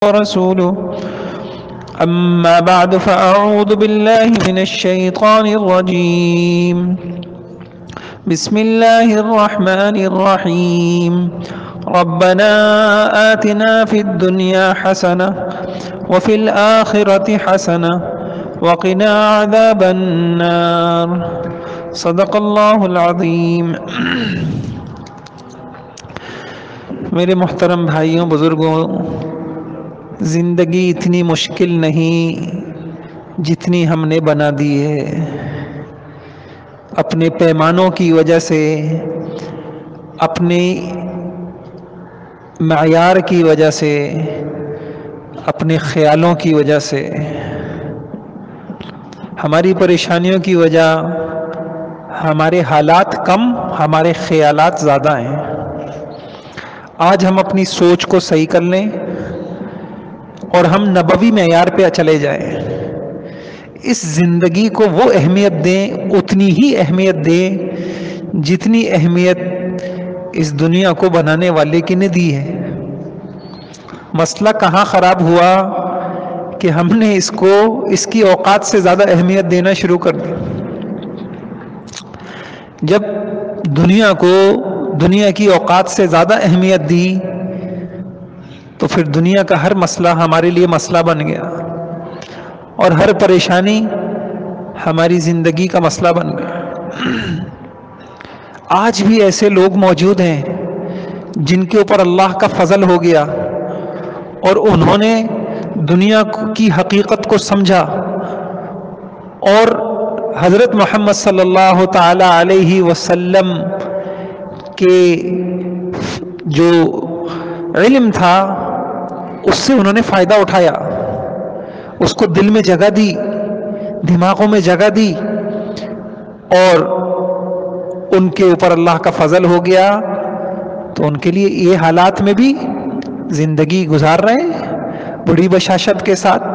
ورسوله أما بعد فأعوذ بالله من الشيطان الرجيم بسم الله الرحمن الرحيم ربنا آتنا في الدنيا حسنة وفي الآخرة حسنة وقنا عذاب النار صدق اللہ العظیم۔ میرے محترم بھائیوں بزرگوں، زندگی اتنی مشکل نہیں جتنی ہم نے بنا دی ہے۔ اپنے پیمانوں کی وجہ سے، اپنے معیار کی وجہ سے، اپنے خیالوں کی وجہ سے، ہماری پریشانیوں کی وجہ ہمارے حالات کم، ہمارے خیالات زیادہ ہیں۔ آج ہم اپنی سوچ کو صحیح کر لیں اور ہم نبوی معیار پہ چلے جائیں۔ اس زندگی کو وہ اہمیت دیں، اتنی ہی اہمیت دیں جتنی اہمیت اس دنیا کو بنانے والے کی نے دی ہے۔ مسئلہ کہاں خراب ہوا کہ ہم نے اس کی اوقات سے زیادہ اہمیت دینا شروع کر دی۔ جب دنیا کی اوقات سے زیادہ اہمیت دی تو پھر دنیا کا ہر مسئلہ ہمارے لیے مسئلہ بن گیا، اور ہر پریشانی ہماری زندگی کا مسئلہ بن گیا۔ آج بھی ایسے لوگ موجود ہیں جن کے اوپر اللہ کا فضل ہو گیا اور انہوں نے دنیا کی حقیقت کو سمجھا، اور حضرت محمد صلی اللہ تعالی علیہ وسلم کے جو علم تھا اس سے انہوں نے فائدہ اٹھایا، اس کو دل میں جگہ دی، دماغوں میں جگہ دی، اور ان کے اوپر اللہ کا فضل ہو گیا تو ان کے لیے یہ حالات میں بھی زندگی گزار رہے ہیں بڑی بشاشت کے ساتھ،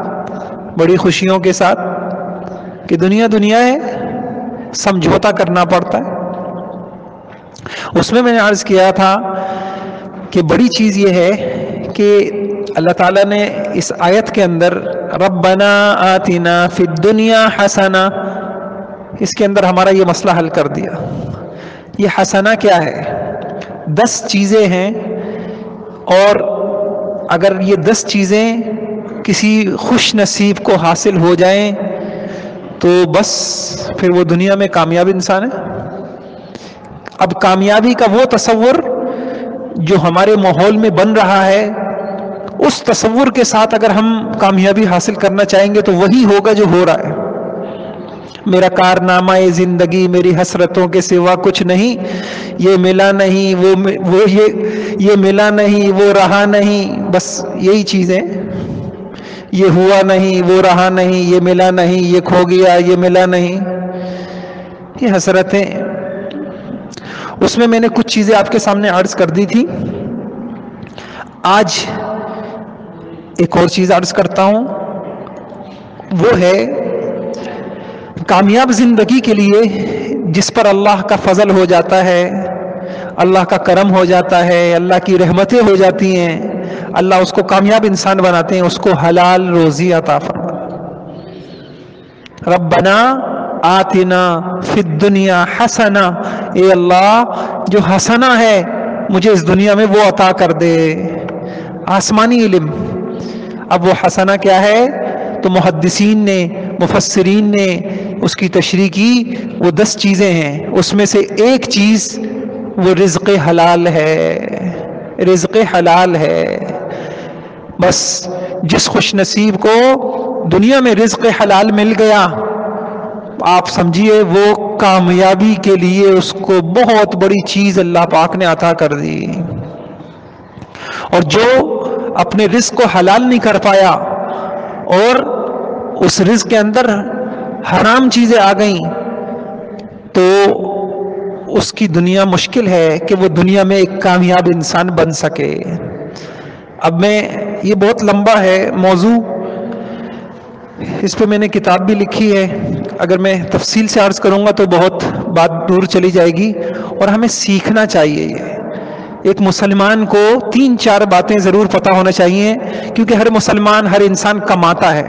بڑی خوشیوں کے ساتھ، کہ دنیا ہے، سمجھوتا کرنا پڑتا ہے۔ اس میں نے عرض کیا تھا کہ بڑی چیز یہ ہے کہ اللہ تعالیٰ نے اس آیت کے اندر ربنا آتنا فی الدنیا حسنہ، اس کے اندر ہمارا یہ مسئلہ حل کر دیا۔ یہ حسنہ کیا ہے؟ 10 چیزیں ہیں، اور اگر یہ 10 چیزیں کسی خوش نصیب کو حاصل ہو جائیں تو بس پھر وہ دنیا میں کامیاب انسان ہے۔ اب کامیابی کا وہ تصور جو ہمارے ماحول میں بن رہا ہے، اس تصور کے ساتھ اگر ہم کامیابی حاصل کرنا چاہیں گے تو وہی ہوگا جو ہو رہا ہے۔ میرا کارنامہ زندگی میری حسرتوں کے سوا کچھ نہیں، یہ ملا نہیں یہ ملا نہیں، وہ رہا نہیں، بس یہی چیزیں، یہ ہوا نہیں، وہ رہا نہیں، یہ ملا نہیں، یہ کھو گیا، یہ ملا نہیں، یہ حسرتیں۔ اس میں نے کچھ چیزیں آپ کے سامنے عرض کر دی تھی۔ آج ایک اور چیز عرض کرتا ہوں، وہ ہے کامیاب زندگی کے لیے جس پر اللہ کا فضل ہو جاتا ہے، اللہ کا کرم ہو جاتا ہے، اللہ کی رحمتیں ہو جاتی ہیں، اللہ اس کو کامیاب انسان بناتے ہیں، اس کو حلال روزی عطا فرماتے ہیں۔ ربنا آتنا فی الدنیا حسنہ، اے اللہ جو حسنہ ہے مجھے اس دنیا میں وہ عطا کر دے۔ آسمانی علم۔ اب وہ حسنہ کیا ہے؟ تو محدثین نے، مفسرین نے اس کی تشریح کی، وہ 10 چیزیں ہیں، اس میں سے ایک چیز وہ رزق حلال ہے، رزق حلال ہے۔ بس جس خوش نصیب کو دنیا میں رزق حلال مل گیا، آپ سمجھیے وہ کامیابی کے لیے اس کو بہت بڑی چیز اللہ پاک نے عطا کر دی۔ اور جو اپنے رزق کو حلال نہیں کر پایا اور اس رزق کے اندر حرام چیزیں آ گئیں تو اس کی دنیا مشکل ہے کہ وہ دنیا میں ایک کامیاب انسان بن سکے۔ اب یہ بہت لمبا ہے موضوع، اس پہ میں نے کتاب بھی لکھی ہے، اگر میں تفصیل سے عرض کروں گا تو بہت بات دور چلی جائے گی، اور ہمیں سیکھنا چاہیے۔ ایک مسلمان کو 3-4 باتیں ضرور پتہ ہونا چاہیے، کیونکہ ہر مسلمان، ہر انسان کماتا ہے۔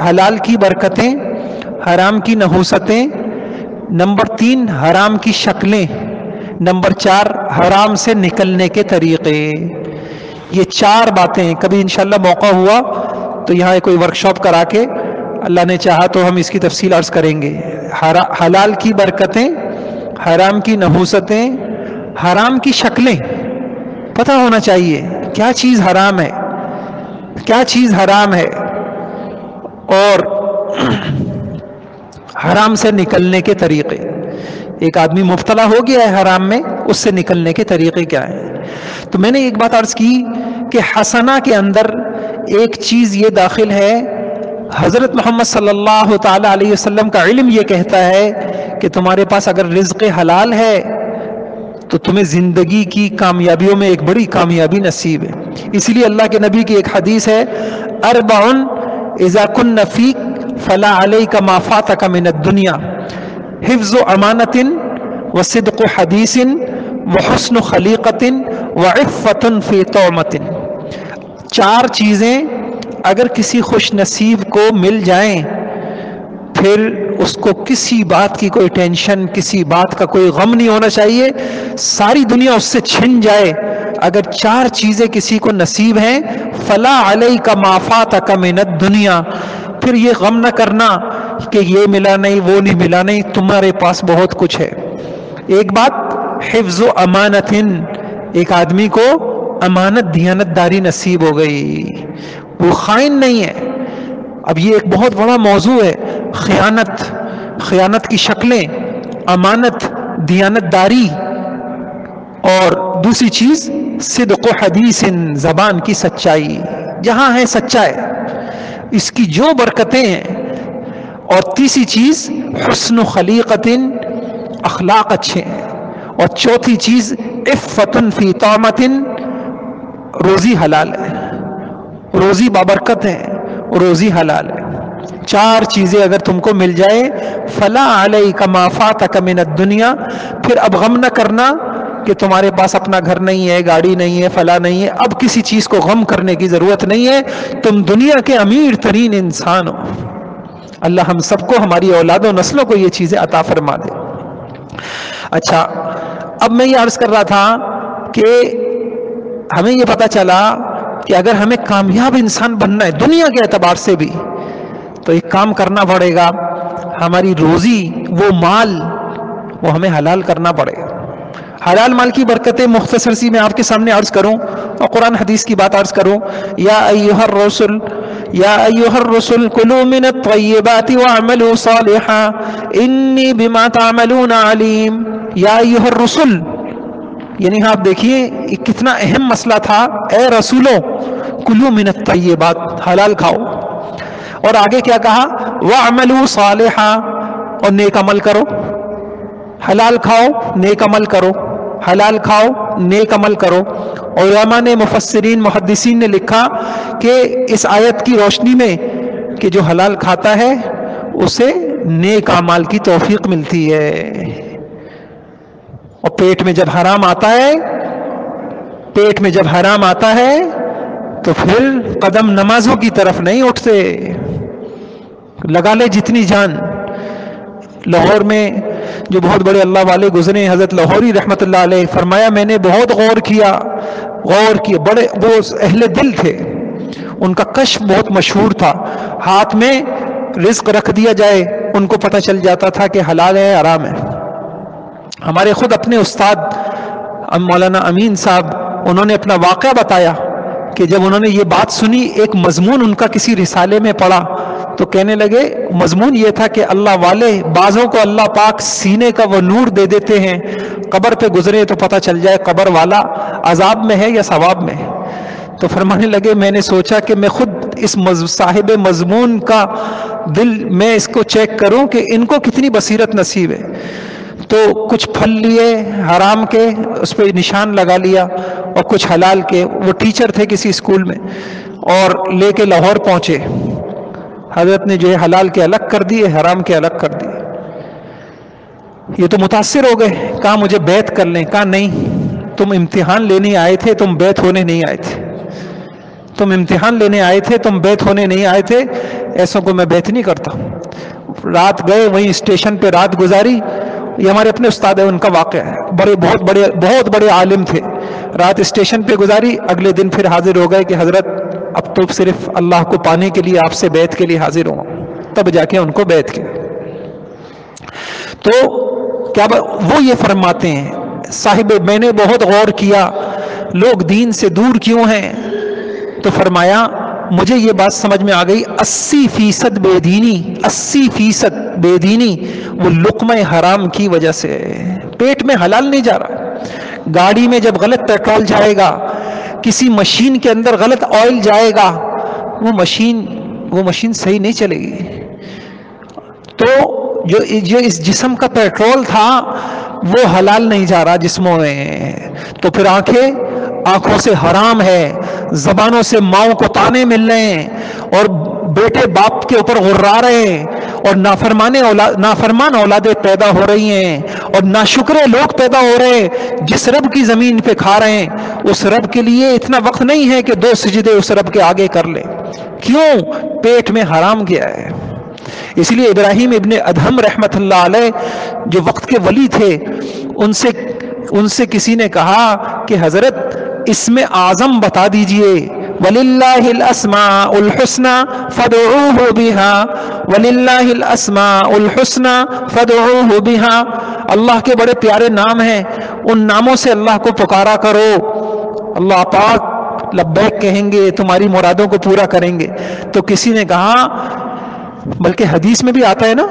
حلال کی برکتیں، حرام کی نحوستیں، نمبر 3 حرام کی شکلیں، نمبر 4 حرام سے نکلنے کے طریقے۔ یہ 4 باتیں کبھی انشاءاللہ موقع ہوا تو یہاں کوئی ورکشاپ کرا کے اللہ نے چاہا تو ہم اس کی تفصیل عرض کریں گے۔ حلال کی برکتیں، حرام کی نحوستیں، حرام کی شکلیں پتہ ہونا چاہیے، کیا چیز حرام ہے، کیا چیز حرام ہے، اور حرام سے نکلنے کے طریقے۔ ایک آدمی مبتلا ہو گیا ہے حرام میں، اس سے نکلنے کے طریقے کیا ہیں۔ تو میں نے ایک بات عرض کی کہ حسنہ کے اندر ایک چیز یہ داخل ہے، حضرت محمد صلی اللہ تعالی علیہ وسلم کا علم یہ کہتا ہے کہ تمہارے پاس اگر رزق حلال ہے تو تمہیں زندگی کی کامیابیوں میں ایک بڑی کامیابی نصیب ہے۔ اسی لیے اللہ کے نبی کی ایک حدیث ہے، اربع اذا کن فیک فلا علیک ما فاتک من الدنیا، حفظ امانت وصدق حدیث وحسن خلیقت وعفت فی طعمت۔ 4 چیزیں اگر کسی خوش نصیب کو مل جائیں پھر اس کو کسی بات کی کوئی ٹینشن، کسی بات کا کوئی غم نہیں ہونا چاہیے، ساری دنیا اس سے چھن جائے، اگر 4 چیزیں کسی کو نصیب ہیں، فلا علیک ما فاتک من الدنیا، پھر یہ غم نہ کرنا کہ یہ ملا نہیں، وہ نہیں ملا نہیں، تمہارے پاس بہت کچھ ہے۔ ایک بات حفظ و امانت، ایک آدمی کو امانت دیانت داری نصیب ہو گئی، وہ خائن نہیں ہے۔ اب یہ ایک بہت بڑا موضوع ہے، خیانت کی شکلیں، امانت، دیانت داری، اور دوسری چیز صدق و حدیث، زبان کی سچائی، جہاں ہے سچا ہے اس کی جو برکتیں ہیں، اور تیسری چیز حسن خلیقت، اخلاق اچھے ہیں، اور چوتھی چیز عفت فی طعمت، روزی حلال ہے، روزی بابرکت ہے، روزی حلال ہے۔ 4 چیزیں اگر تم کو مل جائے، فلا علیک ما فاتک من الدنیا، پھر اب غم نہ کرنا کہ تمہارے پاس اپنا گھر نہیں ہے، گاڑی نہیں ہے، فلا نہیں ہے، اب کسی چیز کو غم کرنے کی ضرورت نہیں ہے، تم دنیا کے امیر ترین انسان ہو۔ اللہ ہم سب کو، ہماری اولاد و نسلوں کو یہ چیزیں عطا فرما دے۔ اچھا، اب میں یہ عرض کر رہا تھا کہ ہمیں یہ پتا چلا کہ اگر ہمیں کامیاب انسان بننا ہے دنیا کے اعتبار سے بھی، تو ایک کام کرنا پڑے گا، ہماری روزی، وہ مال، وہ ہمیں حلال کرنا پڑے گا۔ حلال مال کی برکتیں مختصر سی میں آپ کے سامنے عرض کروں اور قرآن حدیث کی بات عرض کروں۔ یا ایھا الرسل کلوا من الطیبات واعملوا صالحا انی بما تعملون علیم۔ یا ایھا الرسل، یعنی آپ دیکھیے کتنا اہم مسئلہ تھا، اے رسولوں کلوا من الطیبات، حلال کھاؤ، اور آگے کیا کہا، واعملوا صالحا، اور نیک عمل کرو۔ حلال کھاؤ، نیک عمل کرو، حلال کھاؤ، نیک عمل کرو۔ علماء نے، مفسرین، محدثین نے لکھا کہ اس آیت کی روشنی میں کہ جو حلال کھاتا ہے اسے نیک اعمال کی توفیق ملتی ہے، اور پیٹ میں جب حرام آتا ہے تو پھر قدم نمازوں کی طرف نہیں اٹھتے، لگا لے جتنی جان۔ لاہور میں جو بہت بڑے اللہ والے گزرے، حضرت لاہوری رحمت اللہ علیہ، فرمایا میں نے بہت غور کیا، بڑے وہ اہل دل تھے، ان کا کشف بہت مشہور تھا، ہاتھ میں رزق رکھ دیا جائے ان کو پتہ چل جاتا تھا کہ حلال ہے حرام ہے۔ ہمارے خود اپنے استاد مولانا امین صاحب، انہوں نے اپنا واقعہ بتایا کہ جب انہوں نے یہ بات سنی، ایک مضمون ان کا کسی رسالے میں پڑھا تو کہنے لگے، مضمون یہ تھا کہ اللہ والے بعضوں کو اللہ پاک سینے کا وہ نور دے دیتے ہیں، قبر پہ گزرے تو پتہ چل جائے قبر والا عذاب میں ہے یا ثواب میں ہے۔ تو فرمانے لگے میں نے سوچا کہ میں خود اس صاحب مضمون کا دل میں اس کو چیک کروں کہ ان کو کتنی بصیرت نصیب ہے۔ تو کچھ پھل لیے حرام کے، اس پہ نشان لگا لیا، اور کچھ حلال کے۔ وہ ٹیچر تھے کسی اسکول میں، اور لے کے لاہور پہنچے، حضرت نے جو ہے حلال کے الگ کر دیے، حرام کے الگ کر دیے۔ یہ تو متاثر ہو گئے، کہا مجھے بیعت کر لیں، کہا نہیں، تم امتحان لینے آئے تھے، تم بیعت ہونے نہیں آئے تھے، تم امتحان لینے آئے تھے، تم بیعت ہونے نہیں آئے تھے، ایسوں کو میں بیعت نہیں کرتا۔ رات گئے، وہیں اسٹیشن پہ رات گزاری، یہ ہمارے اپنے استاد ہیں، ان کا واقعہ ہے، بہت بڑے عالم تھے، رات اسٹیشن پہ گزاری، اگلے دن پھر حاضر ہو گئے کہ حضرت اب تو صرف اللہ کو پانے کے لیے آپ سے بیعت کے لیے حاضر ہوں، تب جا کے ان کو بیعت کی۔ تو کیا وہ یہ فرماتے ہیں، صاحب میں نے بہت غور کیا لوگ دین سے دور کیوں ہیں، تو فرمایا مجھے یہ بات سمجھ میں آ گئی، 80% بے دینی، 80% بے دینی وہ لقمہ حرام کی وجہ سے، پیٹ میں حلال نہیں جا رہا۔ گاڑی میں جب غلط پیٹرول جائے گا، کسی مشین کے اندر غلط آئل جائے گا، وہ مشین صحیح نہیں چلے گی۔ تو جو اس جسم کا پیٹرول تھا وہ حلال نہیں جا رہا جسموں میں، تو پھر آنکھوں سے حرام ہے، زبانوں سے ماؤں کو تانے مل رہے ہیں، اور بیٹے باپ کے اوپر غرا رہے ہیں، اور نافرمان اولادیں پیدا ہو رہی ہیں، اور ناشکرے لوگ پیدا ہو رہے ہیں، جس رب کی زمین پہ کھا رہے ہیں اس رب کے لیے اتنا وقت نہیں ہے کہ 2 سجدے اس رب کے آگے کر لیں۔ کیوں؟ پیٹ میں حرام گیا ہے۔ اس لیے ابراہیم ابن ادہم رحمت اللہ علیہ جو وقت کے ولی تھے، ان سے کسی نے کہا کہ حضرت اسم اعظم بتا دیجئے، وَلِلَّهِ الْأَسْمَاءُ الْحُسْنَى فَادْعُوهُ بِهَا وَلِلَّهِ الْأَسْمَاءُ الْحُسْنَى فَادْعُوهُ بِهَا، اللہ کے بڑے پیارے نام ہیں، ان ناموں سے اللہ کو پکارا کرو، اللہ پاک لبیک کہیں گے، تمہاری مرادوں کو پورا کریں گے۔ تو کسی نے کہا، بلکہ حدیث میں بھی آتا ہے نا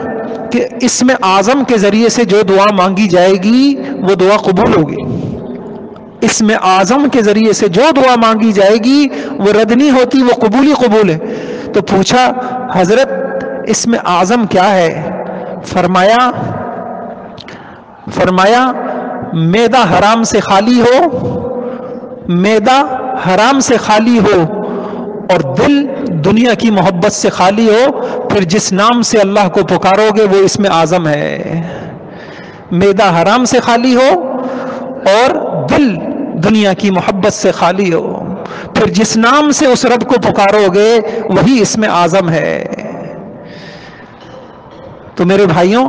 کہ اسم اعظم کے ذریعے سے جو دعا مانگی جائے گی وہ دعا قبول ہوگی، اسم اعظم کے ذریعے سے جو دعا مانگی جائے گی وہ رد نہیں ہوتی، وہ قبول ہی قبول ہے۔ تو پوچھا حضرت اسم اعظم کیا ہے؟ فرمایا معدہ حرام سے خالی ہو، معدہ حرام سے خالی ہو، اور دل دنیا کی محبت سے خالی ہو، پھر جس نام سے اللہ کو پکارو گے وہ اسم اعظم ہے۔ معدہ حرام سے خالی ہو اور دل دنیا کی محبت سے خالی ہو، پھر جس نام سے اس رب کو پکارو گے وہی اسم اعظم ہے۔ تو میرے بھائیوں،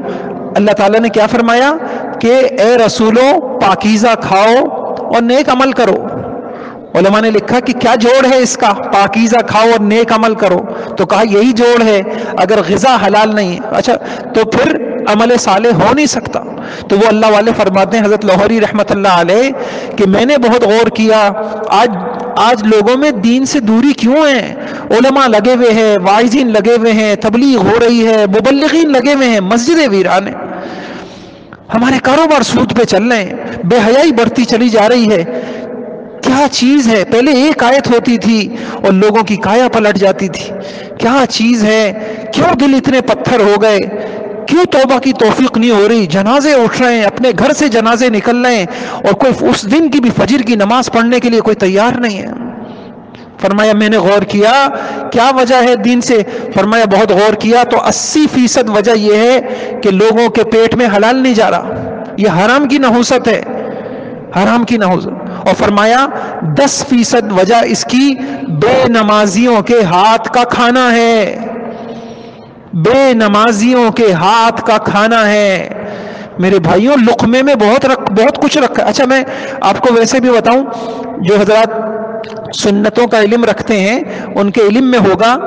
اللہ تعالیٰ نے کیا فرمایا کہ اے رسولوں پاکیزہ کھاؤ اور نیک عمل کرو۔ علماء نے لکھا کہ کیا جوڑ ہے اس کا، پاکیزہ کھاؤ اور نیک عمل کرو، تو کہا یہی جوڑ ہے، اگر غذا حلال نہیں، اچھا تو پھر عمل صالح ہو نہیں سکتا۔ تو وہ اللہ والے فرماتے ہیں، حضرت لاہوری رحمت اللہ علیہ، کہ میں نے بہت غور کیا آج لوگوں میں دین سے دوری کیوں ہے؟ علماء لگے ہوئے ہیں، واعظین لگے ہوئے ہیں، تبلیغ ہو رہی ہے، مبلغین لگے ہوئے ہیں، مسجدیں ویران ہیں، ہمارے کاروبار سود پہ چل رہے ہیں، بے حیائی بڑھتی چلی جا رہی ہے۔ کیا چیز ہے؟ پہلے ایک آیت ہوتی تھی اور لوگوں کی کایا پلٹ جاتی تھی، کیا چیز ہے؟ کیوں دل اتنے پتھر ہو گئے؟ کیوں توبہ کی توفیق نہیں ہو رہی؟ جنازے اٹھ رہے ہیں، اپنے گھر سے جنازے نکل رہے ہیں، اور کوئی اس دن کی بھی فجر کی نماز پڑھنے کے لیے کوئی تیار نہیں ہے۔ فرمایا میں نے غور کیا کیا وجہ ہے دین سے، فرمایا بہت غور کیا تو 80% وجہ یہ ہے کہ لوگوں کے پیٹ میں حلال نہیں جا رہا، یہ حرام کی نحوست ہے، حرام کی نحوست۔ اور فرمایا 10% وجہ اس کی بے نمازیوں کے ہاتھ کا کھانا ہے، بے نمازیوں کے ہاتھ کا کھانا ہے۔ میرے بھائیوں، لقمے میں بہت کچھ رکھا ہے۔ اچھا میں آپ کو ویسے بھی بتاؤں، جو حضرات سنتوں کا علم رکھتے ہیں ان کے علم میں ہوگا،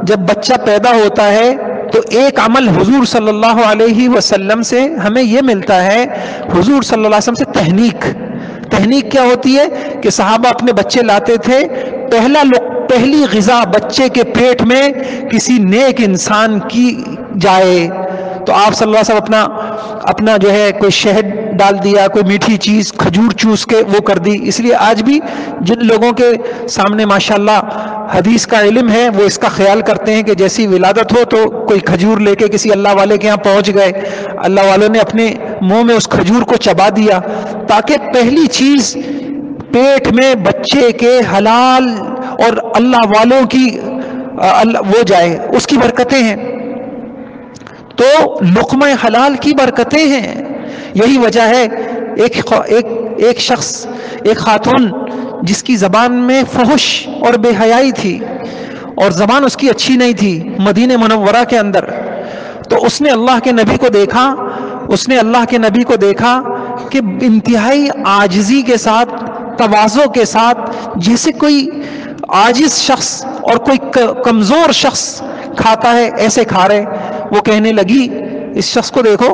جب بچہ پیدا ہوتا ہے تو ایک عمل حضور صلی اللہ علیہ وسلم سے ہمیں یہ ملتا ہے، حضور صلی اللہ علیہ وسلم سے تہنیک کیا ہوتی ہے کہ صحابہ اپنے بچے لاتے تھے، پہلی غذا بچے کے پیٹ میں کسی نیک انسان کی جائے تو آپ صلی اللہ علیہ وسلم اپنا جو ہے کوئی شہد ڈال دیا، کوئی میٹھی چیز کھجور چوس کے وہ کر دی۔ اس لیے آج بھی جن لوگوں کے سامنے ماشاءاللہ حدیث کا علم ہے وہ اس کا خیال کرتے ہیں کہ جیسی ولادت ہو تو کوئی کھجور لے کے کسی اللہ والے کے یہاں پہنچ گئے، اللہ والوں نے اپنے منہ میں اس کھجور کو چبا دیا، تاکہ پہلی چیز پیٹ میں بچے کے حلال اور اللہ والوں کی وہ جائے، اس کی برکتیں ہیں۔ تو لقمہ حلال کی برکتیں ہیں، یہی وجہ ہے ایک شخص، ایک خاتون جس کی زبان میں فحش اور بے حیائی تھی اور زبان اس کی اچھی نہیں تھی مدینہ منورہ کے اندر، تو اس نے اللہ کے نبی کو دیکھا، اس نے اللہ کے نبی کو دیکھا کہ انتہائی عاجزی کے ساتھ، تواضع کے ساتھ، جیسے کوئی عاجز شخص اور کوئی کمزور شخص کھاتا ہے ایسے کھا رہے۔ وہ کہنے لگی اس شخص کو دیکھو،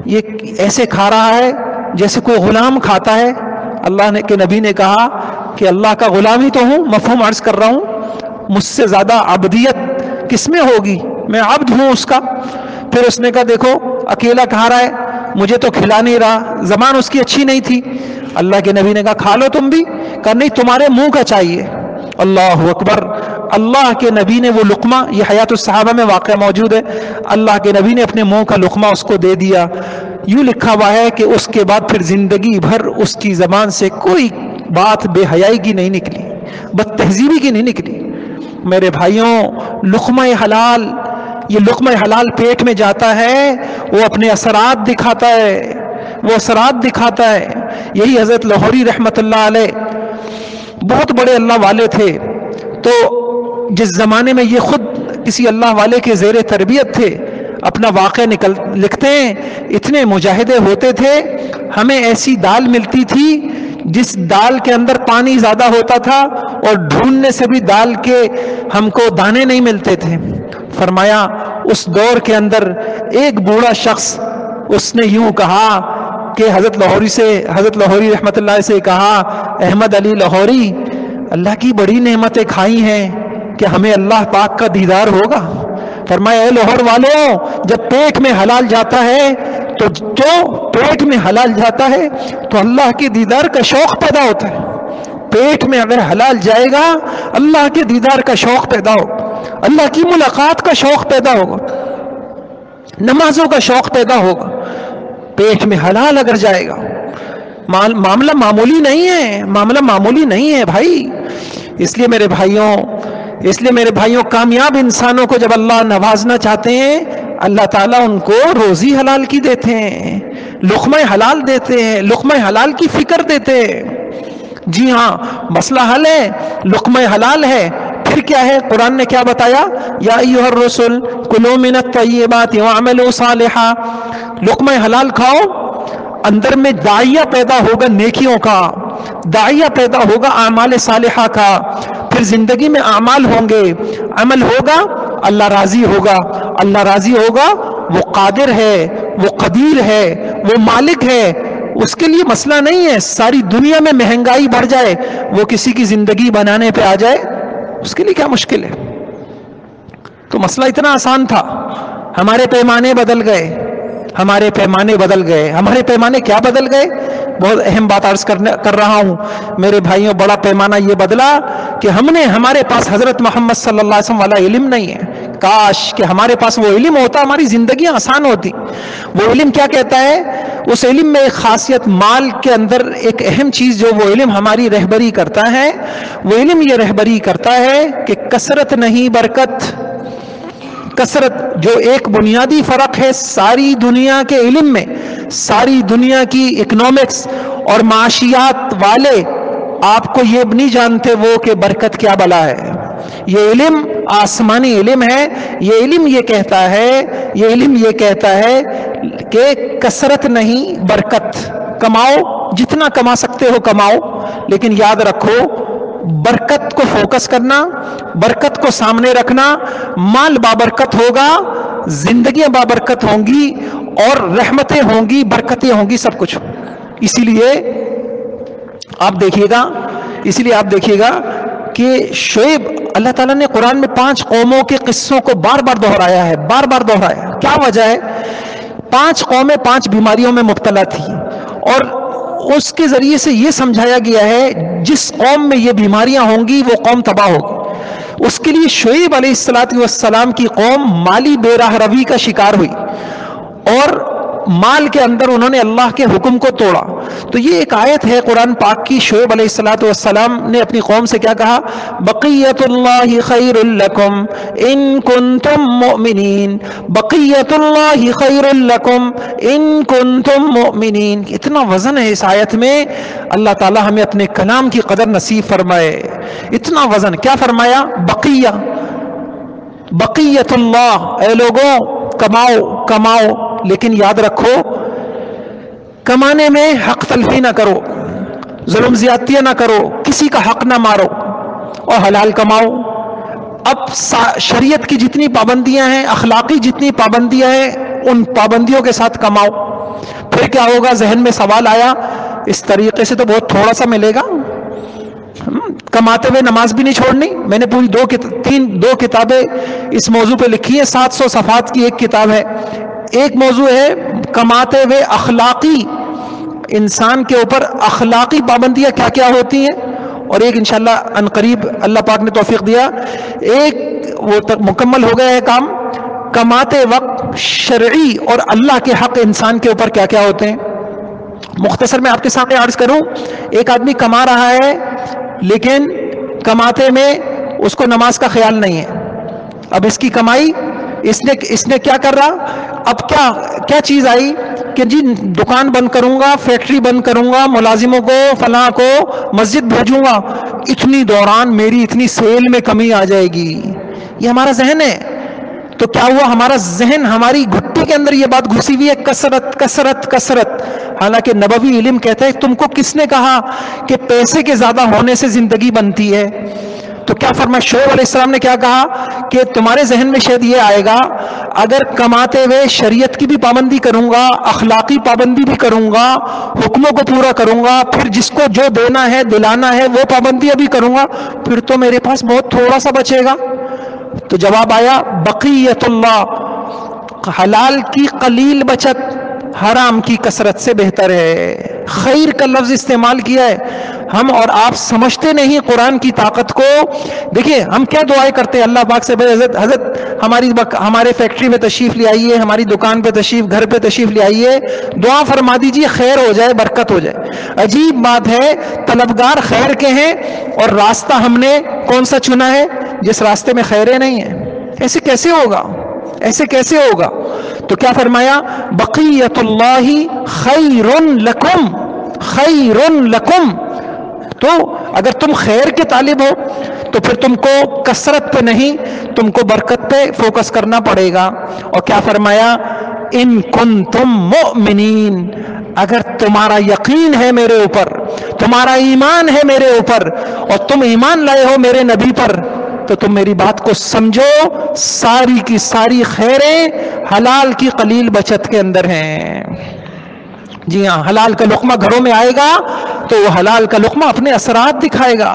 یہ ایسے کھا رہا ہے جیسے کوئی غلام کھاتا ہے۔ اللہ کے نبی نے کہا کہ اللہ کا غلام ہی تو ہوں، مفہوم عرض کر رہا ہوں، مجھ سے زیادہ عبدیت کس میں ہوگی، میں عبد ہوں اس کا۔ پھر اس نے کہا دیکھو اکیلا کھا رہا ہے، مجھے تو کھلا نہیں رہا، زبان اس کی اچھی نہیں تھی۔ اللہ کے نبی نے کہا کھا لو تم بھی، کہا نہیں تمہارے منہ کا چاہیے۔ اللہ اکبر، اللہ کے نبی نے وہ لقمہ، یہ حیات الصحابہ میں واقعہ موجود ہے، اللہ کے نبی نے اپنے منہ کا لقمہ اس کو دے دیا۔ یوں لکھا ہوا ہے کہ اس کے بعد پھر زندگی بھر اس کی زبان سے کوئی بات بے حیائی کی نہیں نکلی، بد تہذیبی کی نہیں نکلی۔ میرے بھائیوں، لقمہ حلال، یہ لقمہ حلال پیٹ میں جاتا ہے، وہ اپنے اثرات دکھاتا ہے، وہ اثرات دکھاتا ہے۔ یہی حضرت لاہوری رحمت اللہ علیہ بہت بڑے اللہ والے تھے، تو جس زمانے میں یہ خود کسی اللہ والے کے زیر تربیت تھے، اپنا واقعہ لکھتے ہیں، اتنے مجاہدے ہوتے تھے، ہمیں ایسی دال ملتی تھی جس دال کے اندر پانی زیادہ ہوتا تھا اور ڈھونڈنے سے بھی دال کے ہم کو دانے نہیں ملتے تھے۔ فرمایا اس دور کے اندر ایک بوڑھا شخص، اس نے یوں کہا کہ حضرت لاہوری رحمت اللہ سے کہا، احمد علی لاہوری، اللہ کی بڑی نعمتیں کھائی ہیں کہ ہمیں اللہ پاک کا دیدار ہوگا۔ فرمایا اے لاہور والوں، جب پیٹ میں حلال جاتا ہے پیٹ میں حلال جاتا ہے تو اللہ کے دیدار کا شوق پیدا ہوتا ہے۔ پیٹ میں اگر حلال جائے گا، اللہ کے دیدار کا شوق پیدا ہوگا، اللہ کی ملاقات کا شوق پیدا ہوگا، نمازوں کا شوق پیدا ہوگا۔ پیٹ میں حلال اگر جائے گا، معاملہ معمولی نہیں ہے، معاملہ معمولی نہیں ہے بھائی۔ اس لیے میرے بھائیوں کامیاب انسانوں کو جب اللہ نوازنا چاہتے ہیں، اللہ تعالیٰ ان کو روزی حلال کی دیتے ہیں، لقمہ حلال دیتے ہیں، لقمہ حلال کی فکر دیتے ہیں۔ جی ہاں، مسئلہ حل ہے، لقمہ حلال ہے، پھر کیا ہے؟ قرآن نے کیا بتایا؟ یا ایھا الرسل کلوا من الطیبات واعملوا صالحا، لقمہ حلال کھاؤ، اندر میں داعیہ پیدا ہوگا نیکیوں کا، داعیہ پیدا ہوگا اعمال صالحہ کا، پھر زندگی میں اعمال ہوں گے، عمل ہوگا، اللہ راضی ہوگا، اللہ راضی ہوگا، وہ قادر ہے، وہ قدیر ہے، وہ مالک ہے، اس کے لیے مسئلہ نہیں ہے ساری دنیا میں مہنگائی بڑھ جائے، وہ کسی کی زندگی بنانے پہ آ جائے، اس کے لیے کیا مشکل ہے؟ تو مسئلہ اتنا آسان تھا، ہمارے پیمانے بدل گئے، ہمارے پیمانے بدل گئے۔ ہمارے پیمانے کیا بدل گئے؟ بہت اہم بات عرض کر رہا ہوں میرے بھائیوں، بڑا پیمانہ یہ بدلا کہ ہمارے پاس حضرت محمد صلی اللہ علیہ وسلم والا علم نہیں ہے۔ کاش کہ ہمارے پاس وہ علم ہوتا، ہماری زندگیاں آسان ہوتی۔ وہ علم کیا کہتا ہے؟ اس علم میں ایک خاصیت، مال کے اندر ایک اہم چیز جو وہ علم ہماری رہبری کرتا ہے، وہ علم یہ رہبری کرتا ہے کہ کثرت نہیں برکت۔ کثرت جو ایک بنیادی فرق ہے ساری دنیا کے علم میں، ساری دنیا کی اکنامکس اور معاشیات والے آپ کو یہ نہیں جانتے وہ کہ برکت کیا بلا ہے۔ یہ علم آسمانی علم ہے، یہ علم یہ کہتا ہے کہ کثرت نہیں برکت۔ کماؤ، جتنا کما سکتے ہو کماؤ، لیکن یاد رکھو برکت کو فوکس کرنا، برکت کو سامنے رکھنا، مال بابرکت ہوگا، زندگیاں بابرکت ہوں گی اور رحمتیں ہوں گی، برکتیں ہوں گی، سب کچھ۔ اسی لیے آپ دیکھیے گا کہ شعیب، اللہ تعالیٰ نے قرآن میں 5 قوموں کے قصوں کو بار بار دہرایا ہے، بار بار دہرایا۔ کیا وجہ ہے؟ 5 قومیں 5 بیماریوں میں مبتلا تھی، اور اس کے ذریعے سے یہ سمجھایا گیا ہے جس قوم میں یہ بیماریاں ہوں گی وہ قوم تباہ ہوگی۔ اس کے لیے شعیب علیہ السلام کی قوم مالی بے راہ روی کا شکار ہوئی، اور مال کے اندر انہوں نے اللہ کے حکم کو توڑا. تو یہ ایک آیت ہے قرآن پاک کی. شعیب علیہ الصلوۃ والسلام نے اپنی قوم سے کیا کہا؟ بقیت اللہ خیر لکم ان کنتم مؤمنین، بقیت اللہ خیر لکم ان کنتم مؤمنین. اتنا وزن ہے اس آیت میں. اللہ تعالی ہمیں اپنے کلام کی قدر نصیب فرمائے. اتنا وزن. کیا فرمایا؟ بقیہ، بقیت اللہ. اے لوگوں کماؤ کماؤ، لیکن یاد رکھو کمانے میں حق تلفی نہ کرو، ظلم زیادتیاں نہ کرو، کسی کا حق نہ مارو، اور حلال کماؤ. اب شریعت کی جتنی پابندیاں ہیں، اخلاقی جتنی پابندیاں ہیں، ان پابندیوں کے ساتھ کماؤ. پھر کیا ہوگا؟ ذہن میں سوال آیا اس طریقے سے تو بہت تھوڑا سا ملے گا. کماتے ہوئے نماز بھی نہیں چھوڑنی. میں نے پوری دو کتابیں اس موضوع پہ لکھی ہے. 700 صفحات کی ایک کتاب ہے. ایک موضوع ہے کماتے ہوئے اخلاقی، انسان کے اوپر اخلاقی پابندیاں کیا کیا ہوتی ہیں، اور ایک انشاءاللہ عنقریب اللہ پاک نے توفیق دیا ایک وہ مکمل ہو گیا ہے کام، کماتے وقت شرعی اور اللہ کے حق انسان کے اوپر کیا کیا ہوتے ہیں. مختصر میں آپ کے سامنے عرض کروں. ایک آدمی کما رہا ہے لیکن کماتے میں اس کو نماز کا خیال نہیں ہے. اب اس کی کمائی اس نے کیا کر رہا؟ اب کیا چیز آئی کہ جی دکان بند کروں گا، فیکٹری بند کروں گا، ملازموں کو فلاں کو مسجد بھیجوں گا، اتنی دوران میری اتنی سیل میں کمی آ جائے گی. یہ ہمارا ذہن ہے. تو کیا ہوا؟ ہمارا ذہن، ہماری گھٹی کے اندر یہ بات گھسی ہوئی ہے، کثرت کثرت کثرت. حالانکہ نبوی علم کہتا ہے تم کو کس نے کہا کہ پیسے کے زیادہ ہونے سے زندگی بنتی ہے؟ تو کیا فرمایا؟ شعیب علیہ السلام نے کیا کہا کہ تمہارے ذہن میں شاید یہ آئے گا اگر کماتے ہوئے شریعت کی بھی پابندی کروں گا، اخلاقی پابندی بھی کروں گا، حکموں کو پورا کروں گا، پھر جس کو جو دینا ہے دلانا ہے وہ پابندیاں بھی کروں گا، پھر تو میرے پاس بہت تھوڑا سا بچے گا. تو جواب آیا بقیت اللہ، حلال کی قلیل بچت حرام کی کثرت سے بہتر ہے. خیر کا لفظ استعمال کیا ہے. ہم اور آپ سمجھتے نہیں قرآن کی طاقت کو. دیکھیں ہم کیا دعائیں کرتے ہیں اللہ پاک سے، حضرت ہمارے فیکٹری میں تشریف لے آئیے، ہماری دکان پہ تشریف، گھر پہ تشریف لے آئیے، دعا فرما دیجیے خیر ہو جائے، برکت ہو جائے. عجیب بات ہے، طلبگار خیر کے ہیں اور راستہ ہم نے کون سا چنا ہے جس راستے میں خیریں نہیں ہیں. ایسے کیسے ہوگا؟ ایسے کیسے ہوگا؟ تو کیا فرمایا؟ بقیت اللہ خیر لکم، خیر لکم. تو اگر تم خیر کے طالب ہو تو پھر تم کو کثرت پہ نہیں، تم کو برکت پہ فوکس کرنا پڑے گا. اور کیا فرمایا؟ ان کنتم مؤمنین، اگر تمہارا یقین ہے میرے اوپر، تمہارا ایمان ہے میرے اوپر، اور تم ایمان لائے ہو میرے نبی پر، تو تم میری بات کو سمجھو، ساری کی ساری خیریں حلال کی قلیل بچت کے اندر ہیں. جی ہاں، حلال کا لقمہ گھروں میں آئے گا تو وہ حلال کا لقمہ اپنے اثرات دکھائے گا،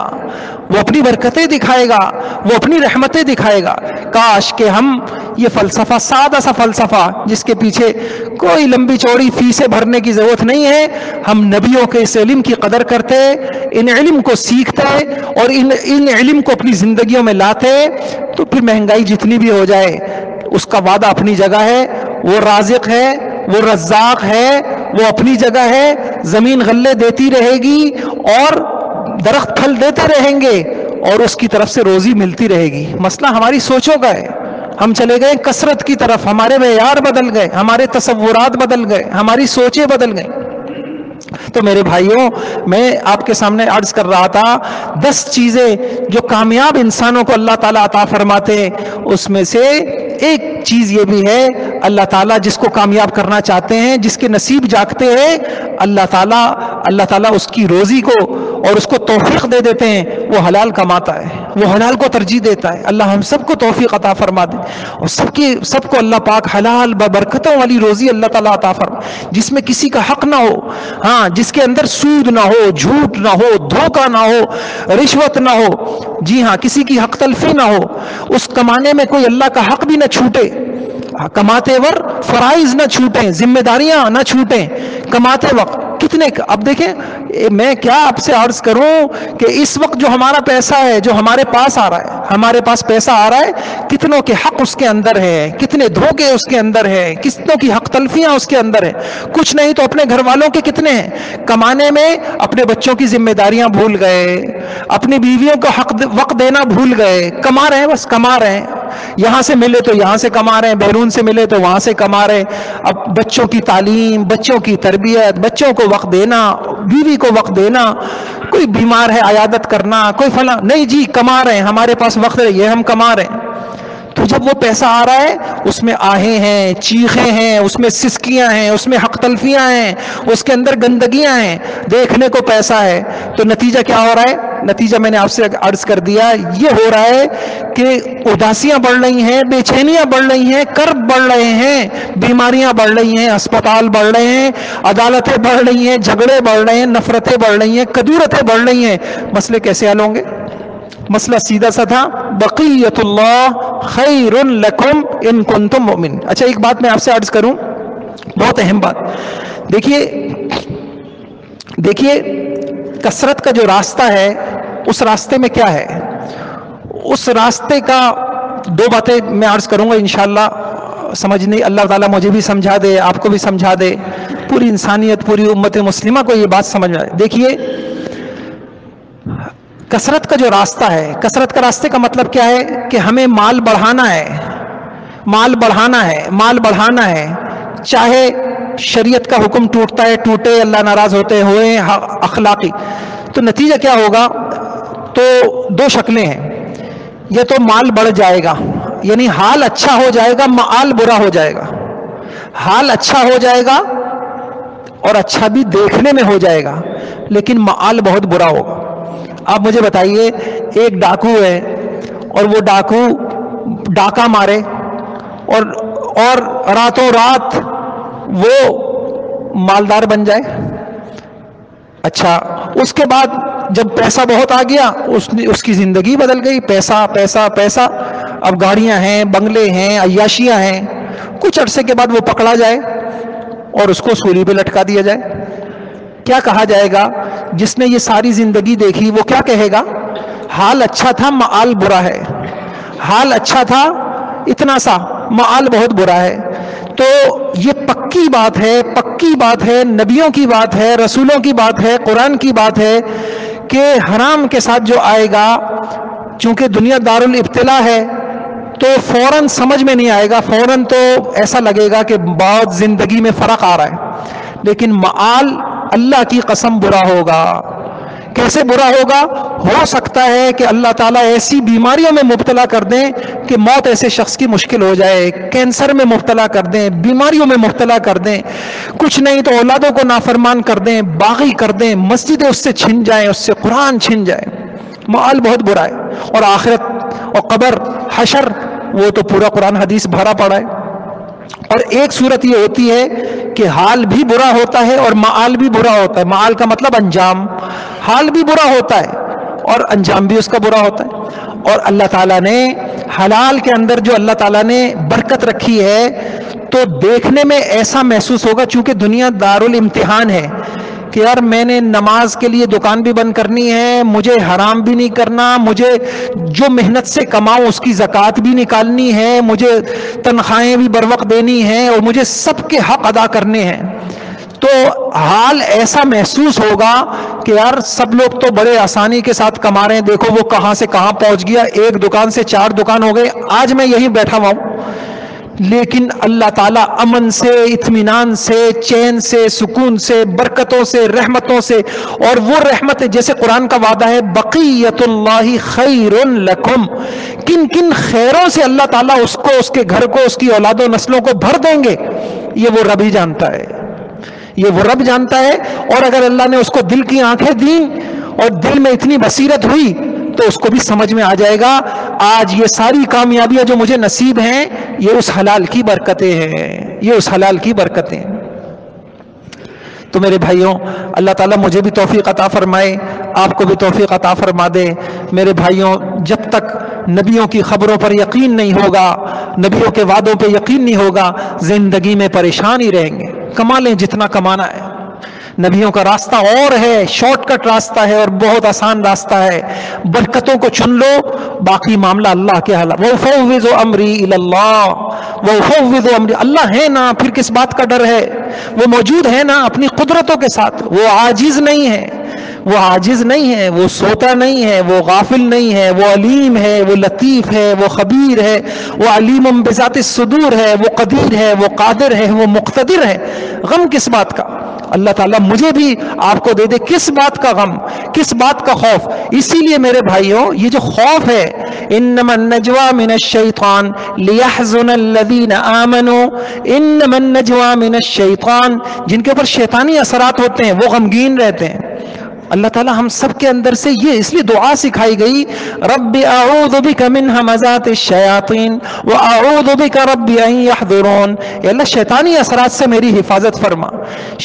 وہ اپنی برکتیں دکھائے گا، وہ اپنی رحمتیں دکھائے گا. کاش کہ ہم یہ فلسفہ، سادہ سا فلسفہ جس کے پیچھے کوئی لمبی چوڑی فیسیں بھرنے کی ضرورت نہیں ہے، ہم نبیوں کے اس علم کی قدر کرتے، ان علم کو سیکھتے اور ان علم کو اپنی زندگیوں میں لاتے، تو پھر مہنگائی جتنی بھی ہو جائے اس کا وعدہ اپنی جگہ ہے. وہ رازق ہے، وہ رزاق ہے، وہ اپنی جگہ ہے. زمین غلے دیتی رہے گی اور درخت پھل دیتے رہیں گے اور اس کی طرف سے روزی ملتی رہے گی. مسئلہ ہماری سوچوں کا ہے. ہم چلے گئے کثرت کی طرف، ہمارے معیار بدل گئے، ہمارے تصورات بدل گئے، ہماری سوچیں بدل گئیں. تو میرے بھائیوں، میں آپ کے سامنے عرض کر رہا تھا 10 چیزیں جو کامیاب انسانوں کو اللہ تعالیٰ عطا فرماتے ہیں. اس میں سے ایک چیز یہ بھی ہے، اللہ تعالیٰ جس کو کامیاب کرنا چاہتے ہیں، جس کے نصیب جاگتے ہیں، اللہ تعالیٰ اس کی روزی کو اور اس کو توفیق دے دیتے ہیں. وہ حلال کماتا ہے، وہ حلال کو ترجیح دیتا ہے. اللہ ہم سب کو توفیق عطا فرما دے اور سب کو اللہ پاک حلال برکتوں والی روزی اللہ تعالیٰ عطا فرما، جس میں کسی کا حق نہ ہو. ہاں، جس کے اندر سود نہ ہو، جھوٹ نہ ہو، دھوکہ نہ ہو، رشوت نہ ہو. جی ہاں، کسی کی حق تلفی نہ ہو. اس کمانے میں کوئی اللہ کا حق بھی نہ چھوٹے. کماتے وقت فرائض نہ چھوٹیں، ذمہ داریاں نہ چھوٹیں. کماتے وقت کتنے. اب دیکھیں میں کیا آپ سے عرض کروں کہ اس وقت جو ہمارا پیسہ ہے جو ہمارے پاس آ رہا ہے, ہمارے پاس پیسہ آ رہا ہے, کتنوں کے حق اس کے اندر ہے, کتنے دھوکے اس کے اندر ہے, کتنوں کی حق تلفیاں اس کے اندر ہے. کچھ نہیں تو اپنے گھر والوں کے کتنے ہیں. کمانے میں اپنے بچوں کی ذمہ داریاں بھول گئے, اپنی بیویوں کو وقت دینا بھول گئے. کما رہے ہیں, بس کما رہے ہیں, یہاں سے ملے تو یہاں سے کما رہے ہیں, بیرون سے ملے تو وہاں سے کما رہے ہیں. اب بچوں کی تعلیم, بچوں کی تربیت, بچوں کو وقت دینا, بیوی کو وقت دینا, کوئی بیمار ہے عیادت کرنا, کوئی فلاں نہیں جی کما رہے ہیں, ہمارے پاس وقت ہے یہ ہم کما رہے ہیں. تو جب وہ پیسہ آ رہا ہے اس میں آہیں ہیں, چیخیں ہیں, اس میں سسکیاں ہیں, اس میں حق تلفیاں ہیں, اس کے اندر گندگیاں ہیں, دیکھنے کو پیسہ ہے, تو نتیجہ کیا ہو رہا ہے؟ نتیجہ میں نے آپ سے عرض کر دیا, یہ ہو رہا ہے کہ اداسیاں بڑھ رہی ہیں, بے چینیاں بڑھ رہی ہیں, کرب بڑھ رہے ہیں, بیماریاں بڑھ رہی ہیں, اسپتال بڑھ رہے ہیں, عدالتیں بڑھ رہی ہیں, جھگڑے بڑھ رہے ہیں, نفرتیں بڑھ رہی ہیں, کدورتیں بڑھ رہی ہیں. مسئلے کیسے حل ہوں گے؟ مسئلہ سیدھا سا تھا, بقیت اللہ خیر لکم ان کنتم مؤمن. اچھا ایک بات میں آپ سے عرض کروں, بہت اہم بات. دیکھیے کثرت کا جو راستہ ہے اس راستے میں کیا ہے؟ اس راستے کا دو باتیں میں عرض کروں گا انشاءاللہ. سمجھنے اللہ تعالیٰ مجھے بھی سمجھا دے, آپ کو بھی سمجھا دے, پوری انسانیت, پوری امت مسلمہ کو یہ بات سمجھ آئے. دیکھیے کثرت کا جو راستہ ہے, کثرت کا راستے کا مطلب کیا ہے کہ ہمیں مال بڑھانا ہے, مال بڑھانا ہے, مال بڑھانا ہے, چاہے شریعت کا حکم ٹوٹتا ہے ٹوٹے, اللہ ناراض ہوتے ہوئے, اخلاقی. تو نتیجہ کیا ہوگا؟ تو دو شکلیں ہیں, یہ تو مال بڑھ جائے گا, یعنی حال اچھا ہو جائے گا, مال برا ہو جائے گا. حال اچھا ہو جائے گا اور اچھا بھی دیکھنے میں ہو جائے گا, لیکن مال بہت برا ہوگا. آپ مجھے بتائیے, ایک ڈاکو ہے اور وہ ڈاکو ڈاکہ مارے اور راتوں رات وہ مالدار بن جائے. اچھا اس کے بعد جب پیسہ بہت آ گیا اس کی زندگی بدل گئی, پیسہ پیسہ پیسہ, اب گاڑیاں ہیں, بنگلے ہیں, عیاشیاں ہیں. کچھ عرصے کے بعد وہ پکڑا جائے اور اس کو سولی پہ لٹکا دیا جائے. کیا کہا جائے گا؟ جس نے یہ ساری زندگی دیکھی وہ کیا کہے گا؟ حال اچھا تھا, مآل برا ہے. حال اچھا تھا اتنا سا, مآل بہت برا ہے. تو یہ پکی بات ہے, پکی بات ہے, نبیوں کی بات ہے, رسولوں کی بات ہے, قرآن کی بات ہے کہ حرام کے ساتھ جو آئے گا, چونکہ دنیا دارالابتلاء ہے تو فوراً سمجھ میں نہیں آئے گا, فوراً تو ایسا لگے گا کہ بہت زندگی میں فرق آ رہا ہے, لیکن مآل اللہ کی قسم برا ہوگا. کیسے برا ہوگا؟ ہو سکتا ہے کہ اللہ تعالیٰ ایسی بیماریوں میں مبتلا کر دیں کہ موت ایسے شخص کی مشکل ہو جائے, کینسر میں مبتلا کر دیں, بیماریوں میں مبتلا کر دیں, کچھ نہیں تو اولادوں کو نافرمان کر دیں, باغی کر دیں, مسجدیں اس سے چھن جائیں, اس سے قرآن چھن جائے. مآل بہت برا ہے. اور آخرت اور قبر حشر وہ تو پورا قرآن حدیث بھرا پڑا ہے. اور ایک صورت یہ ہوتی ہے کہ حال بھی برا ہوتا ہے اور مآل بھی برا ہوتا ہے. مآل کا مطلب انجام, حال بھی برا ہوتا ہے اور انجام بھی اس کا برا ہوتا ہے. اور اللہ تعالیٰ نے حلال کے اندر جو اللہ تعالیٰ نے برکت رکھی ہے تو دیکھنے میں ایسا محسوس ہوگا, چونکہ دنیا دارالامتحان ہے کہ یار میں نے نماز کے لیے دکان بھی بند کرنی ہے, مجھے حرام بھی نہیں کرنا, مجھے جو محنت سے کماؤں اس کی زکوٰۃ بھی نکالنی ہے, مجھے تنخواہیں بھی بر وقت دینی ہیں, اور مجھے سب کے حق ادا کرنے ہیں. تو حال ایسا محسوس ہوگا کہ یار سب لوگ تو بڑے آسانی کے ساتھ کما رہے ہیں, دیکھو وہ کہاں سے کہاں پہنچ گیا, ایک دکان سے 4 دکان ہو گئے, آج میں یہیں بیٹھا ہوا ہوں. لیکن اللہ تعالیٰ امن سے, اطمینان سے, چین سے, سکون سے, برکتوں سے, رحمتوں سے, اور وہ رحمت جیسے قرآن کا وعدہ ہے بقیت اللہ خیر لکم, کن کن خیروں سے اللہ تعالیٰ اس کو, اس کے گھر کو, اس کی اولاد و نسلوں کو بھر دیں گے, یہ وہ رب ہی جانتا ہے, یہ وہ رب جانتا ہے. اور اگر اللہ نے اس کو دل کی آنکھیں دیں اور دل میں اتنی بصیرت ہوئی تو اس کو بھی سمجھ میں آ جائے گا آج یہ ساری کامیابیاں جو مجھے نصیب ہیں یہ اس حلال کی برکتیں ہیں, یہ اس حلال کی برکتیں ہیں. تو میرے بھائیوں, اللہ تعالیٰ مجھے بھی توفیق عطا فرمائے, آپ کو بھی توفیق عطا فرما دے. میرے بھائیوں, جب تک نبیوں کی خبروں پر یقین نہیں ہوگا, نبیوں کے وعدوں پہ یقین نہیں ہوگا, زندگی میں پریشان ہی رہیں گے. کما لیں جتنا کمانا ہے, نبیوں کا راستہ اور ہے، شارٹ کٹ راستہ ہے اور بہت آسان راستہ ہے. برکتوں کو چن لو، باقی معاملہ اللہ کے حوالے. وَأُفَوِّضُ أَمْرِي إِلَى اللَّهِ وَأُفَوِّضُ أَمْرِي، اللہ ہے نا، پھر کس بات کا ڈر ہے؟ وہ موجود ہے نا اپنی قدرتوں کے ساتھ. وہ عاجز نہیں ہے، وہ عاجز نہیں ہے، وہ سوتا نہیں ہے، وہ غافل نہیں ہے، وہ علیم ہے، وہ لطیف ہے، وہ خبیر ہے، وہ علیم بذات الصدور ہے، وہ قدیر ہے، وہ قادر ہے، وہ مقتدر ہے. غم کس بات کا؟ اللہ تعالیٰ مجھے بھی آپ کو دے دے. کس بات کا غم، کس بات کا خوف؟ اسی لیے میرے بھائیوں یہ جو خوف ہے، انما النجوى من الشیطان لیحزن الذین آمنوا، انما النجوى من الشیطان، جن کے اوپر شیطانی اثرات ہوتے ہیں وہ غمگین رہتے ہیں. اللہ تعالیٰ ہم سب کے اندر سے یہ اس لیے دعا سکھائی گئی، رب اعوذ بک من ہمزات الشیاطین واعوذ بک رب ان یحضرون. اے اللہ شیطانی اثرات سے میری حفاظت فرما.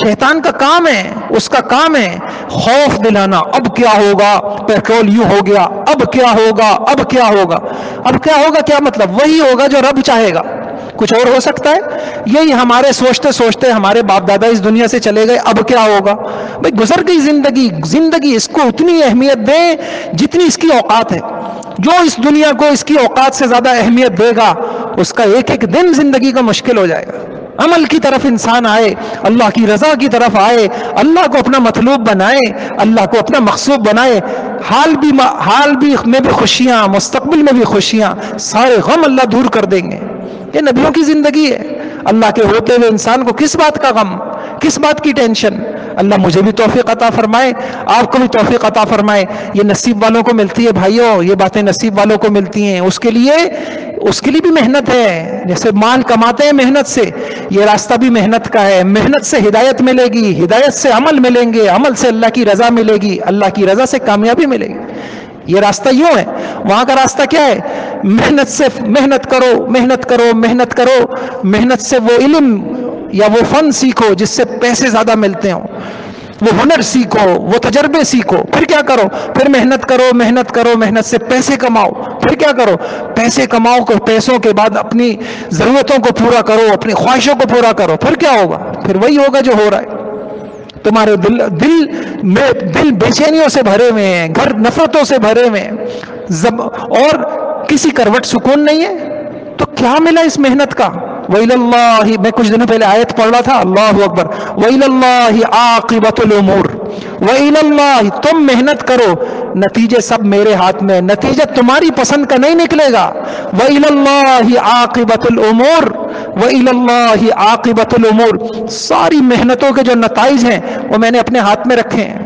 شیطان کا کام ہے، اس کا کام ہے خوف دلانا. اب کیا ہوگا؟ پیٹرول یوں ہو گیا، اب کیا ہوگا؟ اب کیا ہوگا؟ اب کیا ہوگا کیا مطلب؟ وہی ہوگا جو رب چاہے گا. کچھ اور ہو سکتا ہے؟ یہی ہمارے سوچتے سوچتے ہمارے باپ دادا اس دنیا سے چلے گئے، اب کیا ہوگا؟ بھئی گزر گئی زندگی. زندگی اس کو اتنی اہمیت دیں جتنی اس کی اوقات ہے. جو اس دنیا کو اس کی اوقات سے زیادہ اہمیت دے گا اس کا ایک ایک دن زندگی کا مشکل ہو جائے گا. عمل کی طرف انسان آئے، اللہ کی رضا کی طرف آئے، اللہ کو اپنا مطلوب بنائے، اللہ کو اپنا مقصود بنائے. حال بھی میں بھی خوشیاں، مستقبل میں بھی خوشیاں، سارے غم اللہ دور کر دیں گے. یہ نبیوں کی زندگی ہے. اللہ کے ہوتے ہوئے انسان کو کس بات کا غم، کس بات کی ٹینشن؟ اللہ مجھے بھی توفیق عطا فرمائے، آپ کو بھی توفیق عطا فرمائے. یہ نصیب والوں کو ملتی ہے بھائیوں، یہ باتیں نصیب والوں کو ملتی ہیں. اس کے لیے بھی محنت ہے. جیسے مال کماتے ہیں محنت سے، یہ راستہ بھی محنت کا ہے. محنت سے ہدایت ملے گی، ہدایت سے عمل ملیں گے، عمل سے اللہ کی رضا ملے گی، اللہ کی رضا سے کامیابی ملے گی. یہ راستہ یوں ہے. وہاں کا راستہ کیا ہے؟ محنت سے، محنت کرو، محنت کرو، محنت کرو. محنت سے وہ علم یا وہ فن سیکھو جس سے پیسے زیادہ ملتے ہوں، وہ ہنر سیکھو، وہ تجربے سیکھو. پھر کیا کرو؟ پھر محنت کرو، محنت کرو، محنت سے پیسے کماؤ. پھر کیا کرو؟ پیسے کماؤ، پیسوں کے بعد اپنی ضرورتوں کو پورا کرو، اپنی خواہشوں کو پورا کرو. پھر کیا ہوگا؟ پھر وہی ہوگا جو ہو رہا ہے. تمہارے دل بے چینیوں سے بھرے ہوئے ہیں، گھر نفرتوں سے بھرے ہوئے ہیں، اور کسی کروٹ سکون نہیں ہے. تو کیا ملا اس محنت کا؟ وَإِلَى اللَّهِ، میں کچھ دنوں پہلے آیت پڑھ رہا تھا، اللہ اکبر، وَإِلَى اللَّهِ عَاقِبَةُ الْأُمُورِ، وَإِلَى اللَّهِ، تم محنت کرو، نتیجے سب میرے ہاتھ میں، نتیجہ تمہاری پسند کا نہیں نکلے گا. وَإِلَى اللَّهِ عَاقِبَةُ الْأُمُورِ، وَإِلَى اللَّهِ عَاقِبَةُ الْأُمُورِ. ساری محنتوں کے جو نتائج ہیں وہ میں نے اپنے ہاتھ میں رکھے ہیں.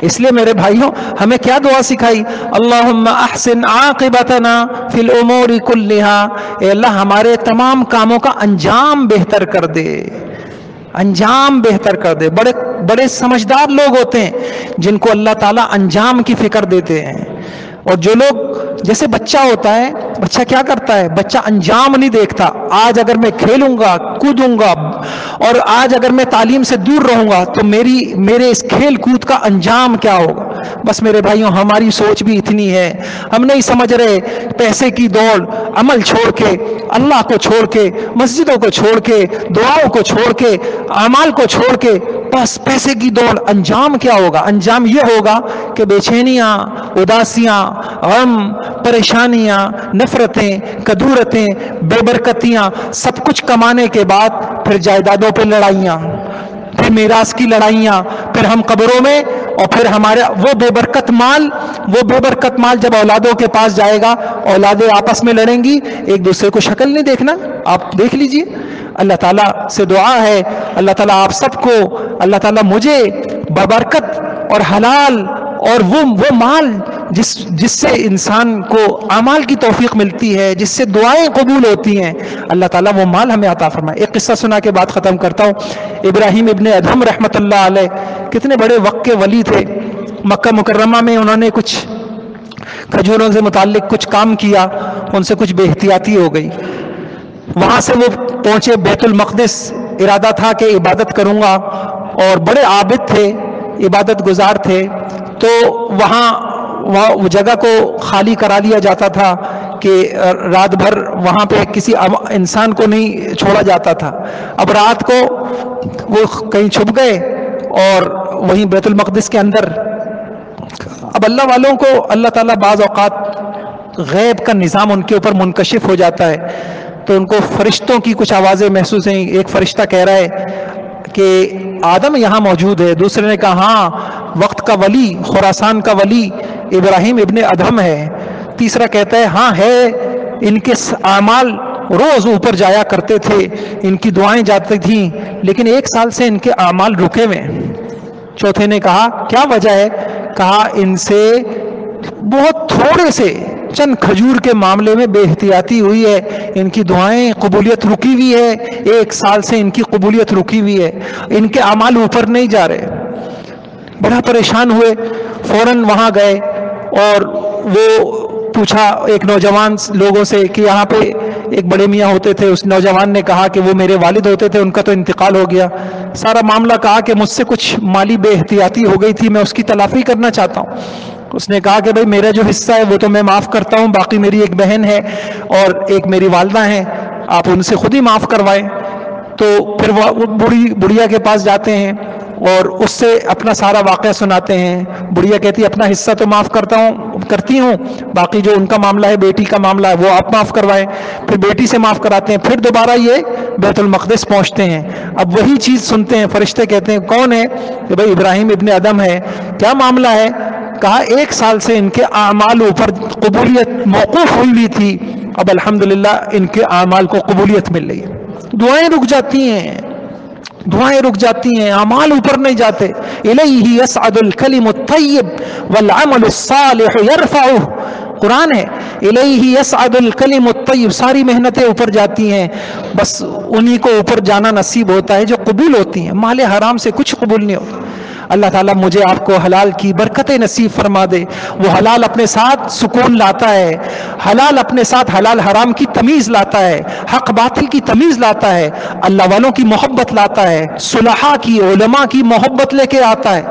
اس لیے میرے بھائیوں ہمیں کیا دعا سکھائی؟ اللہم احسن عاقبتنا فی الامور کلہا. اے اللہ ہمارے تمام کاموں کا انجام بہتر کر دے، انجام بہتر کر دے. بڑے سمجھدار لوگ ہوتے ہیں جن کو اللہ تعالیٰ انجام کی فکر دیتے ہیں. اور جو لوگ، جیسے بچہ ہوتا ہے، بچہ کیا کرتا ہے؟ بچہ انجام نہیں دیکھتا. آج اگر میں کھیلوں گا، کودوں گا، اور آج اگر میں تعلیم سے دور رہوں گا تو میرے اس کھیل کود کا انجام کیا ہوگا؟ بس میرے بھائیوں ہماری سوچ بھی اتنی ہے. ہم نہیں سمجھ رہے پیسے کی دوڑ، عمل چھوڑ کے، اللہ کو چھوڑ کے، مسجدوں کو چھوڑ کے، دعاؤں کو چھوڑ کے، اعمال کو چھوڑ کے، بس پیسے کی دوڑ. انجام کیا ہوگا؟ انجام یہ ہوگا کہ بے چینیاں، اداسیاں، غم، پریشانیاں، نفرتیں، کدورتیں، بے برکتیاں، سب کچھ کمانے کے بعد پھر جائیدادوں پہ لڑائیاں، پھر میراث کی لڑائیاں، پھر ہم قبروں میں، اور پھر ہمارا وہ بے برکت مال جب اولادوں کے پاس جائے گا، اولادیں آپس میں لڑیں گی، ایک دوسرے کو شکل نہیں دیکھنا. آپ دیکھ لیجئے. اللہ تعالیٰ سے دعا ہے، اللہ تعالیٰ آپ سب کو، اللہ تعالیٰ مجھے ببرکت اور حلال اور وہ مال جس سے انسان کو اعمال کی توفیق ملتی ہے، جس سے دعائیں قبول ہوتی ہیں، اللہ تعالیٰ وہ مال ہمیں عطا فرمائے. ایک قصہ سنا کے بعد ختم کرتا ہوں. ابراہیم ابن ادھم رحمۃ اللہ علیہ کتنے بڑے وقت کے ولی تھے. مکہ مکرمہ میں انہوں نے کچھ کھجوروں سے متعلق کچھ کام کیا، ان سے کچھ بے احتیاطی ہو گئی. وہاں سے وہ پہنچے بیت المقدس، ارادہ تھا کہ عبادت کروں گا، اور بڑے عابد تھے، عبادت گزار تھے. تو وہاں وہ جگہ کو خالی کرا لیا جاتا تھا کہ رات بھر وہاں پہ کسی انسان کو نہیں چھوڑا جاتا تھا. اب رات کو وہ کہیں چھپ گئے اور وہیں بیت المقدس کے اندر اب اللہ والوں کو اللہ تعالیٰ بعض اوقات غیب کا نظام ان کے اوپر منکشف ہو جاتا ہے، تو ان کو فرشتوں کی کچھ آوازیں محسوس ہیں. ایک فرشتہ کہہ رہا ہے کہ آدم یہاں موجود ہے، دوسرے نے کہا ہاں وقت کا ولی، خراسان کا ولی ابراہیم ابن ادھم ہے، تیسرا کہتا ہے ہاں ہے، ان کے اعمال روز اوپر جایا کرتے تھے، ان کی دعائیں جاتی تھیں، لیکن 1 سال سے ان کے اعمال رکے ہوئے. چوتھے نے کہا کیا وجہ ہے؟ کہا ان سے بہت تھوڑے سے چند کھجور کے معاملے میں بے احتیاطی ہوئی ہے، ان کی دعائیں قبولیت رکی ہوئی ہے، 1 سال سے ان کی قبولیت رکی ہوئی ہے، ان کے اعمال اوپر نہیں جا رہے. بڑا پریشان ہوئے، فوراً وہاں گئے اور وہ پوچھا ایک نوجوان لوگوں سے کہ یہاں پہ ایک بڑے میاں ہوتے تھے. اس نوجوان نے کہا کہ وہ میرے والد ہوتے تھے، ان کا تو انتقال ہو گیا. سارا معاملہ کہا کہ مجھ سے کچھ مالی بے احتیاطی ہو گئی تھی، میں اس کی تلافی کرنا چاہتا ہوں. اس نے کہا کہ بھئی میرا جو حصہ ہے وہ تو میں معاف کرتا ہوں، باقی میری ایک بہن ہے اور ایک میری والدہ ہیں، آپ ان سے خود ہی معاف کروائیں. تو پھر وہ بڑھیا کے پاس جاتے ہیں اور اس سے اپنا سارا واقعہ سناتے ہیں. بڑھیا کہتی ہے اپنا حصہ تو معاف کرتی ہوں، باقی جو ان کا معاملہ ہے، بیٹی کا معاملہ ہے، وہ آپ معاف کروائیں. پھر بیٹی سے معاف کراتے ہیں. پھر دوبارہ یہ بیت المقدس پہنچتے ہیں. اب وہی چیز سنتے ہیں. فرشتے کہتے ہیں کون ہے؟ کہ بھئی ابراہیم ابن ادم ہے. کیا معاملہ ہے؟ کہا 1 سال سے ان کے اعمال اوپر قبولیت موقوف ہوئی تھی، اب الحمدللہ ان کے اعمال کو قبولیت مل رہی ہے. دعائیں رک جاتی ہیں، دعائیں رک جاتی ہیں، اعمال اوپر نہیں جاتے. الیہ یصعد الکلم الطیب والعمل الصالح یرفعہ، قرآن ہے. الیہ یصعد الکلم الطیب، ساری محنتیں اوپر جاتی ہیں، بس انہی کو اوپر جانا نصیب ہوتا ہے جو قبول ہوتی ہیں. مال حرام سے کچھ قبول نہیں ہوتا. اللہ تعالیٰ مجھے آپ کو حلال کی برکتیں نصیب فرما دے. وہ حلال اپنے ساتھ سکون لاتا ہے، حلال اپنے ساتھ حلال حرام کی تمیز لاتا ہے، حق باطل کی تمیز لاتا ہے، اللہ والوں کی محبت لاتا ہے، صلحاء کی، علماء کی محبت لے کے آتا ہے.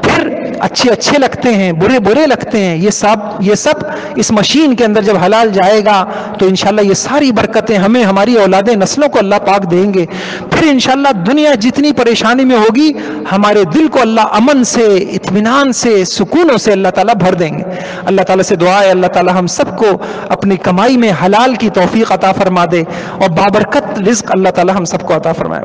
پھر اچھے اچھے لگتے ہیں، برے برے لگتے ہیں. یہ سب اس مشین کے اندر جب حلال جائے گا تو انشاءاللہ یہ ساری برکتیں ہمیں، ہماری اولاد نسلوں کو اللہ پاک دیں گے. پھر انشاءاللہ دنیا جتنی پریشانی میں ہوگی، ہمارے دل کو اللہ امن سے، اطمینان سے، سکونوں سے اللہ تعالیٰ بھر دیں گے. اللہ تعالیٰ سے دعا ہے اللہ تعالیٰ ہم سب کو اپنی کمائی میں حلال کی توفیق عطا فرما دے اور بابرکت رزق اللہ تعالیٰ ہم سب کو عطا فرمائے.